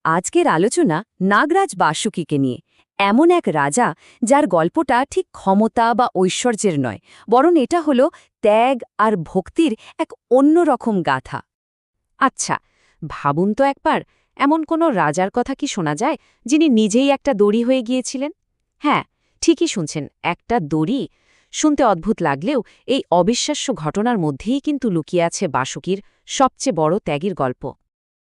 আজকের আলোচনা নাগরাজ বাসুকীকে নিয়ে। এমন এক রাজা যার গল্পটা ঠিক ক্ষমতা বা ঐশ্বর্যের নয়, বরং এটা হলো ত্যাগ আর ভক্তির এক অন্যরকম গাথা। আচ্ছা, ভাবুন তো একবার, এমন কোনো রাজার কথা কি শোনা যায় যিনি নিজেই একটা দড়ি হয়ে গিয়েছিলেন? হ্যাঁ, ঠিকই শুনছেন, একটা দড়ি। শুনতে অদ্ভুত লাগলেও এই অবিশ্বাস্য ঘটনার মধ্যেই কিন্তু লুকিয়ে আছে বাসুকীর সবচেয়ে বড় ত্যাগের গল্প।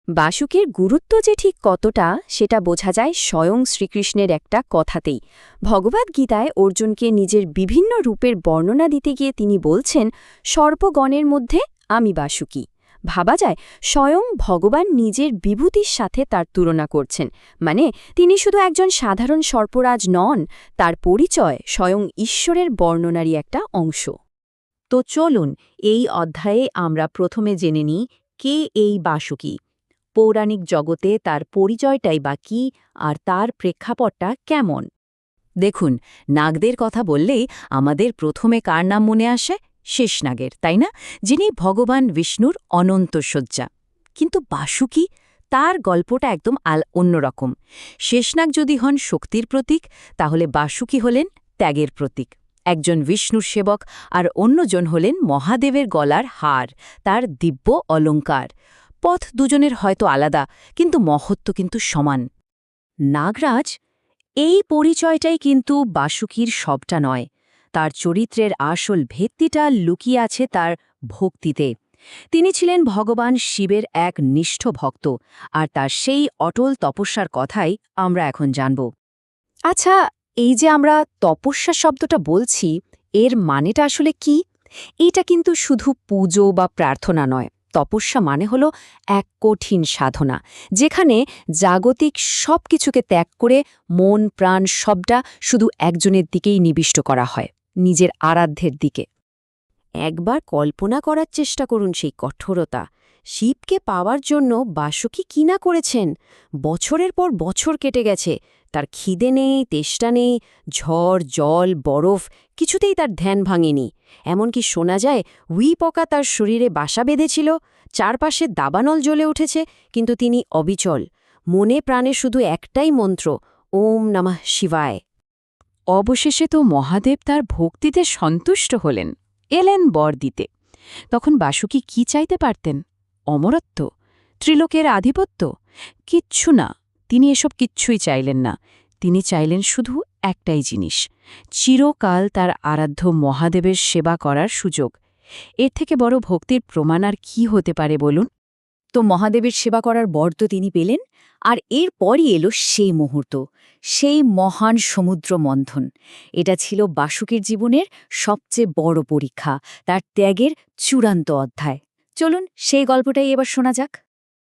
বাসুকের গুরুত্ব যে ঠিক কতটা সেটা বোঝা যায় স্বয়ং শ্রীকৃষ্ণের একটা কথাতেই। ভগবদ্গীতায় অর্জুনকে নিজের বিভিন্ন রূপের বর্ণনা দিতে গিয়ে তিনি বলছেন, সর্পগণের মধ্যে আমি বাসুকী। ভাবা যায় স্বয়ং ভগবান নিজের বিভূতির সাথে তার তুলনা করছেন, মানে তিনি শুধু একজন সাধারণ সর্পরাজ নন, তার পরিচয় স্বয়ং ঈশ্বরের বর্ণনারই একটা অংশ। তো চলুন এই অধ্যায়ে আমরা প্রথমে জেনে নিই কে এই বাসুকী, পৌরাণিক জগতে তার পরিচয়টাই বা কী, আর তার প্রেক্ষাপটটা কেমন। দেখুন, নাগদের কথা বললেই আমাদের প্রথমে কার নাম মনে আসে? শেষনাগের, তাই না? যিনি ভগবান বিষ্ণুর অনন্ত শয্যা। কিন্তু বাসুকী, তার গল্পটা একদম অন্যরকম। শেষনাগ যদি হন শক্তির প্রতীক, তাহলে বাসুকী হলেন ত্যাগের প্রতীক। একজন বিষ্ণুর সেবক আর অন্যজন হলেন মহাদেবের গলার হার, তার দিব্য অলঙ্কার। পথ দুজনের হয়তো আলাদা, কিন্তু মহত্ব কিন্তু সমান। নাগরাজ, এই পরিচয়টাই কিন্তু বাসুকীর সবটা নয়। তার চরিত্রের আসল ভিত্তিটা লুকিয়ে আছে তার ভক্তিতে। তিনি ছিলেন ভগবান শিবের এক নিষ্ঠ ভক্ত, আর তার সেই অটল তপস্যার কথাই আমরা এখন জানব। আচ্ছা, এই যে আমরা তপস্যা শব্দটা বলছি, এর মানেটা আসলে কি? এইটা কিন্তু শুধু পুজো বা প্রার্থনা নয়। তপস্যা মানে হলো এক কঠিন সাধনা, যেখানে জাগতিক সব কিছুকে ত্যাগ করে মন প্রাণ সবটা শুধু একজনের দিকেই নিবিষ্ট করা হয়, নিজের আরাধ্যের দিকে। একবার কল্পনা করার চেষ্টা করুন সেই কঠোরতা। শিবকে পাওয়ার জন্য বাসুকী কি না করেছেন। বছরের পর বছর কেটে গেছে, তার খিদে নেই, তেষ্টা নেই, ঝড় জল বরফ কিছুতেই তার ধ্যান ভাঙেনি। এমনকি শোনা যায় উইপোকা তার শরীরে বাসা বেঁধেছিল, চারপাশে দাবানল জ্বলে উঠেছে, কিন্তু তিনি অবিচল। মনে প্রাণে শুধু একটাই মন্ত্র, ওম নমঃ শিবায়। অবশেষে তো মহাদেব তার ভক্তিতে সন্তুষ্ট হলেন, এলেন বর দিতে। তখন বাসুকী কি চাইতে পারতেন? অমরত্ব? ত্রিলোকের আধিপত্য? কিচ্ছু না, তিনি এসব কিচ্ছুই চাইলেন না। তিনি চাইলেন শুধু একটাই জিনিস, চিরকাল তার আরাধ্য মহাদেবের সেবা করার সুযোগ। এর থেকে বড় ভক্তির প্রমাণ আর কি হতে পারে বলুন? তো মহাদেবের সেবা করার বর তো তিনি পেলেন, আর এরপরই এলো সেই মুহূর্ত, সেই মহান সমুদ্র মন্থন। এটা ছিল বাসুকীর জীবনের সবচেয়ে বড় পরীক্ষা, তার ত্যাগের চূড়ান্ত অধ্যায়। চলুন সেই গল্পটাই এবার শোনা যাক।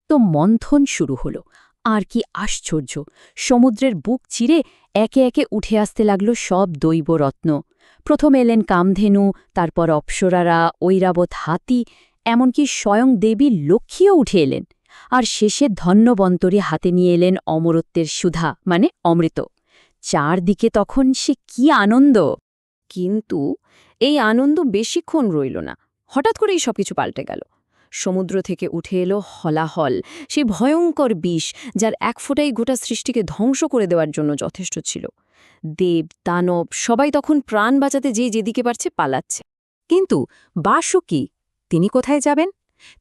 তো মন্থন শুরু হলো, আর কি আশ্চর্য! সমুদ্রের বুক চিরে একে একে উঠে আসতে লাগল সব দৈবরত্ন। প্রথম এলেন কামধেনু, তারপর অপ্সরারা, ঐরাবত হাতি, এমনকি স্বয়ং দেবী লক্ষ্মীও উঠে এলেন। আর শেষে ধন্যবন্তরী হাতে নিয়ে এলেন অমরত্বের সুধা, মানে অমৃত। চারদিকে তখন সে কি আনন্দ! কিন্তু এই আনন্দ বেশিক্ষণ রইল না। হঠাৎ করেই সবকিছু পাল্টে গেল। সমুদ্র থেকে উঠে এলো হলাহল, সেই ভয়ঙ্কর বিষ, যার এক ফোঁটাই গোটা সৃষ্টিকে ধ্বংস করে দেওয়ার জন্য যথেষ্ট ছিল। দেব দানব সবাই তখন প্রাণ বাঁচাতে যেদিকে পারছে পালাচ্ছে। কিন্তু বাসুকী, তিনি কোথায় যাবেন?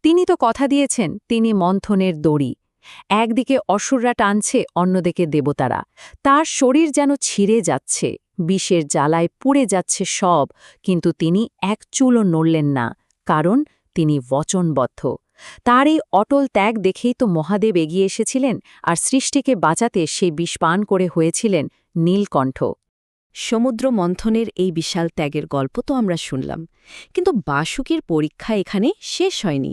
তিনি তো কথা দিয়েছেন তিনি মন্থনের দড়ি। একদিকে অসুররা টানছে, অন্যদিকে দেবতারা। তার শরীর যেন ছিঁড়ে যাচ্ছে, বিষের জ্বালায় পুড়ে যাচ্ছে সব, কিন্তু তিনি এক চুলও নড়লেন না, কারণ তিনি বচনবদ্ধ। তার এই অটল ত্যাগ দেখেই তো মহাদেব এগিয়ে এসেছিলেন, আর সৃষ্টিকে বাঁচাতে সেই বিষ পান করে হয়েছিলেন নীলকণ্ঠ। সমুদ্র মন্থনের এই বিশাল ত্যাগের গল্প তো আমরা শুনলাম, কিন্তু বাসুকীর পরীক্ষা এখানে শেষ হয়নি।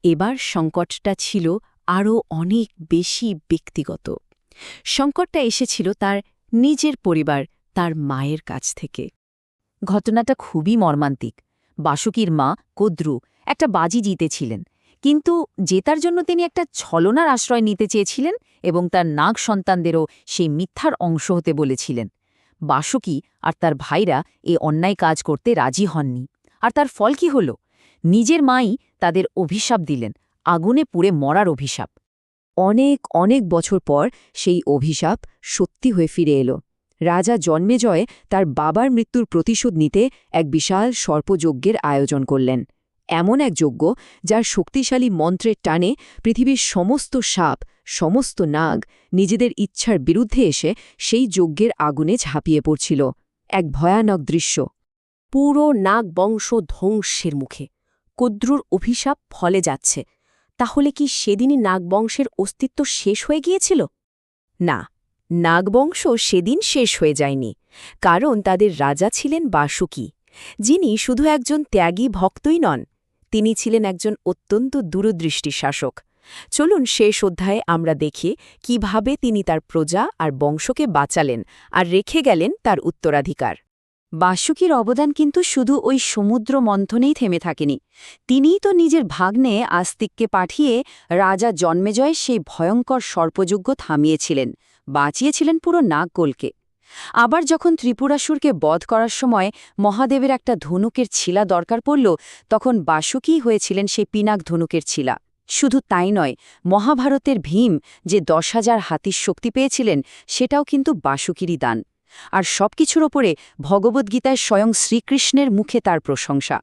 এবার সংকটটা ছিল আরও অনেক বেশি ব্যক্তিগত। সংকটটা এসেছিল তার নিজের পরিবার, তার মায়ের কাছ থেকে। ঘটনাটা খুবই মর্মান্তিক। বাসুকীর মা কদ্রু একটা বাজি জিতেছিলেন, কিন্তু জেতার জন্য তিনি একটা ছলনার আশ্রয় নিতে চেয়েছিলেন এবং তার নাগ সন্তানদেরও সেই মিথ্যার অংশ হতে বলেছিলেন। বাসুকী আর তার ভাইরা এ অন্যায় কাজ করতে রাজি হননি। আর তার ফল কি হল? নিজের মাই তাদের অভিশাপ দিলেন, আগুনে পুড়ে মরার অভিশাপ। অনেক অনেক বছর পর সেই অভিশাপ সত্যি হয়ে ফিরে এলো। রাজা জন্মেজয় তার বাবার মৃত্যুর প্রতিশোধ নিতে এক বিশাল সর্পযজ্ঞের আয়োজন করলেন। এমন এক যজ্ঞ যার শক্তিশালী মন্ত্রের টানে পৃথিবীর সমস্ত সাপ, সমস্ত নাগ নিজেদের ইচ্ছার বিরুদ্ধে এসে সেই যজ্ঞের আগুনে ঝাঁপিয়ে পড়ছিল। এক ভয়ানক দৃশ্য। পুরো নাগ বংশ ধ্বংসের মুখে। কদ্রুর অভিশাপ ফলে যাচ্ছে। তাহলে কি সেদিনই নাগবংশের অস্তিত্ব শেষ হয়ে গিয়েছিল? না, নাগবংশ সেদিন শেষ হয়ে যায়নি, কারণ তাদের রাজা ছিলেন বাসুকী, যিনি শুধু একজন ত্যাগী ভক্তই নন, তিনি ছিলেন একজন অত্যন্ত দূরদৃষ্টি শাসক। চলুন শেষ অধ্যায়ে আমরা দেখি কিভাবে তিনি তার প্রজা আর বংশকে বাঁচালেন আর রেখে গেলেন তার উত্তরাধিকার। বাসুকীর অবদান কিন্তু শুধু ওই সমুদ্র মন্থনেই থেমে থাকেনি। তিনিই তো নিজের ভাগ্নে আস্তিককে পাঠিয়ে রাজা জন্মেজয়ের সেই ভয়ঙ্কর সর্পযজ্ঞ থামিয়েছিলেন, বাঁচিয়েছিলেন পুরো নাগকুলকে। আবার যখন ত্রিপুরাসুরকে বধ করার সময় মহাদেবের একটা ধনুকের ছিলা দরকার পড়ল, তখন বাসুকীই হয়েছিলেন সেই পিনাক ধনুকের ছিলা। শুধু তাই নয়, মহাভারতের ভীম যে 10,000 হাতির শক্তি পেয়েছিলেন, সেটাও কিন্তু বাসুকীরই দান। আর সবকিছুর ওপরে ভগবদ্গীতায় স্বয়ং শ্রীকৃষ্ণের মুখে তার প্রশংসা।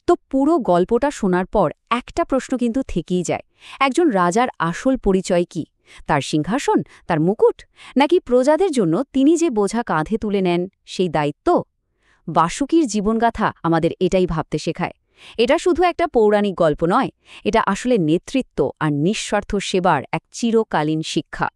তো পুরো গল্পটা শোনার পর একটা প্রশ্ন কিন্তু থেকেই যায়, একজন রাজার আসল পরিচয় কি? তার সিংহাসন, তার মুকুট, নাকি প্রজাদের জন্য তিনি যে বোঝা কাঁধে তুলে নেন সেই দায়িত্ব? বাসুকীর জীবনগাথা আমাদের এটাই ভাবতে শেখায়। এটা শুধু একটা পৌরাণিক গল্প নয়, এটা আসলে নেতৃত্ব আর নিঃস্বার্থ সেবার এক চিরকালীন শিক্ষা।